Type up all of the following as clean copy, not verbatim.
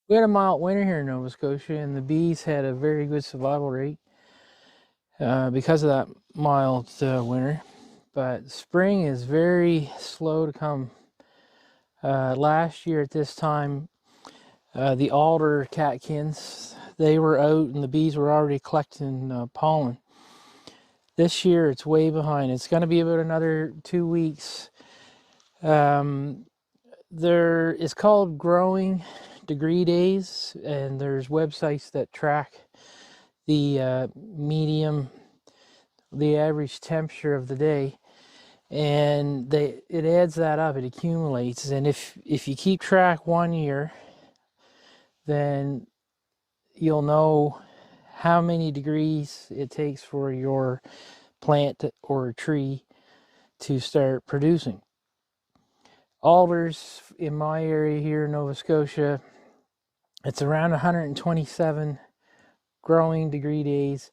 We had a mild winter here in Nova Scotia, and the bees had a very good survival rate because of that mild winter. But spring is very slow to come. Last year at this time, the alder catkins, they were out and the bees were already collecting pollen. This year it's way behind. It's going to be about another 2 weeks. It's called growing degree days, and there's websites that track the the average temperature of the day, and it adds that up, it accumulates, and if you keep track 1 year, then you'll know how many degrees it takes for your plant or tree to start producing. Alders in my area here in Nova Scotia, it's around 127 growing degree days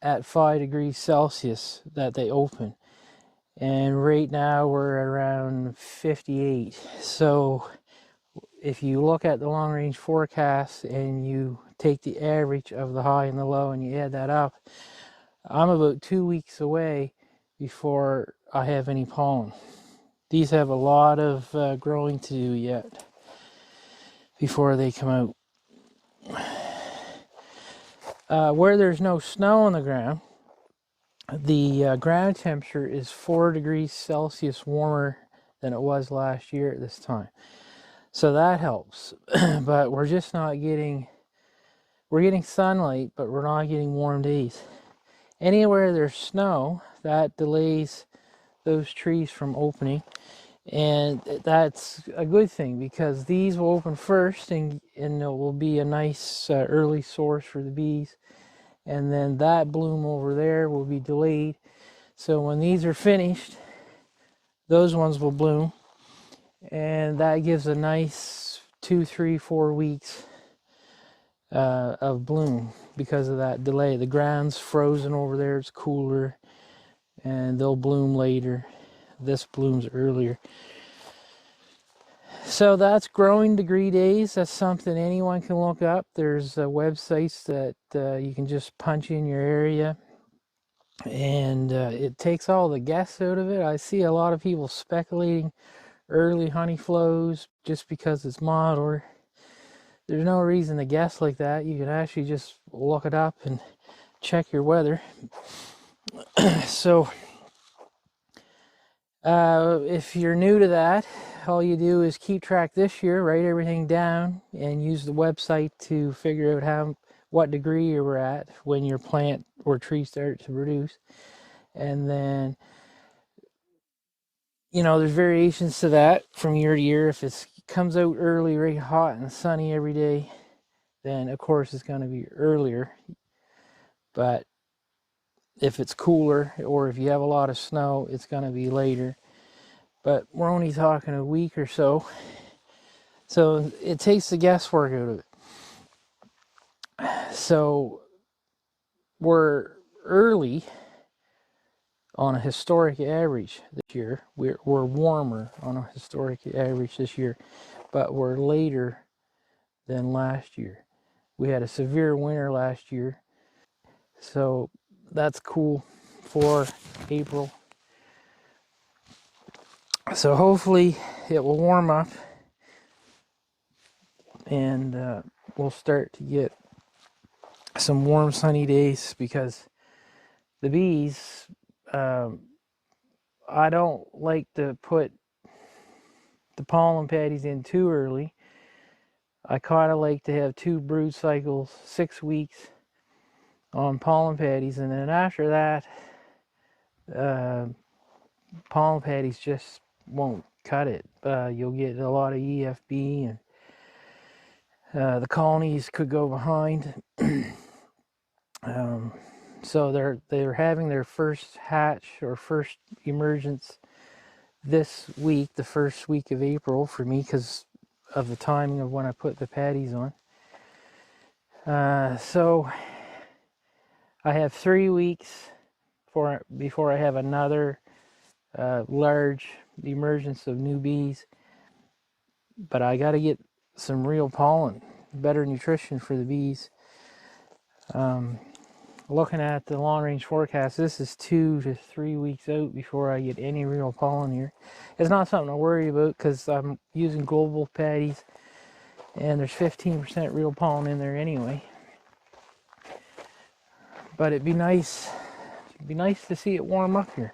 at 5 degrees Celsius that they open. And right now we're around 58. So if you look at the long range forecast and you take the average of the high and the low and you add that up, I'm about 2 weeks away before I have any pollen. These have a lot of growing to do yet before they come out. Where there's no snow on the ground, the ground temperature is 4 degrees Celsius warmer than it was last year at this time. So that helps. But we're just not getting, we're getting sunlight, but we're not getting warm days. Anywhere there's snow, that delays those trees from opening. And that's a good thing because these will open first, and it will be a nice early source for the bees. And then that bloom over there will be delayed. So when these are finished, those ones will bloom. And that gives a nice 2, 3, 4 weeks of bloom because of that delay. The ground's frozen over there, it's cooler, and they'll bloom later. This blooms earlier. So that's growing degree days. That's something anyone can look up. There's websites that you can just punch in your area, and it takes all the guess out of it. I see a lot of people speculating early honey flows just because it's milder. There's no reason to guess like that. You can actually just look it up and check your weather. So if you're new to that, all you do is keep track this year, write everything down, and use the website to figure out what degree you were at when your plant or tree started to produce. And then, you know, there's variations to that from year to year. If it comes out early, very hot and sunny every day, then of course it's going to be earlier. But if it's cooler or if you have a lot of snow, it's going to be later. But we're only talking a week or so. So it takes the guesswork out of it. So we're early on a historic average this year. We're warmer on a historic average this year, but we're later than last year. We had a severe winter last year. So that's cool for April. So hopefully it will warm up and we'll start to get some warm sunny days, because the bees, I don't like to put the pollen patties in too early. I kind of like to have 2 brood cycles, 6 weeks on pollen patties, and then after that, pollen patties just won't cut it. You'll get a lot of EFB, and the colonies could go behind. So they're having their first hatch or first emergence this week, the first week of April for me, because of the timing of when I put the patties on. So I have 3 weeks before I have another large emergence of new bees, but I got to get some real pollen better nutrition for the bees. Looking at the long-range forecast, this is 2 to 3 weeks out before I get any real pollen here. It's not something to worry about because I'm using global patties and there's 15% real pollen in there anyway. But it'd be nice to see it warm up here.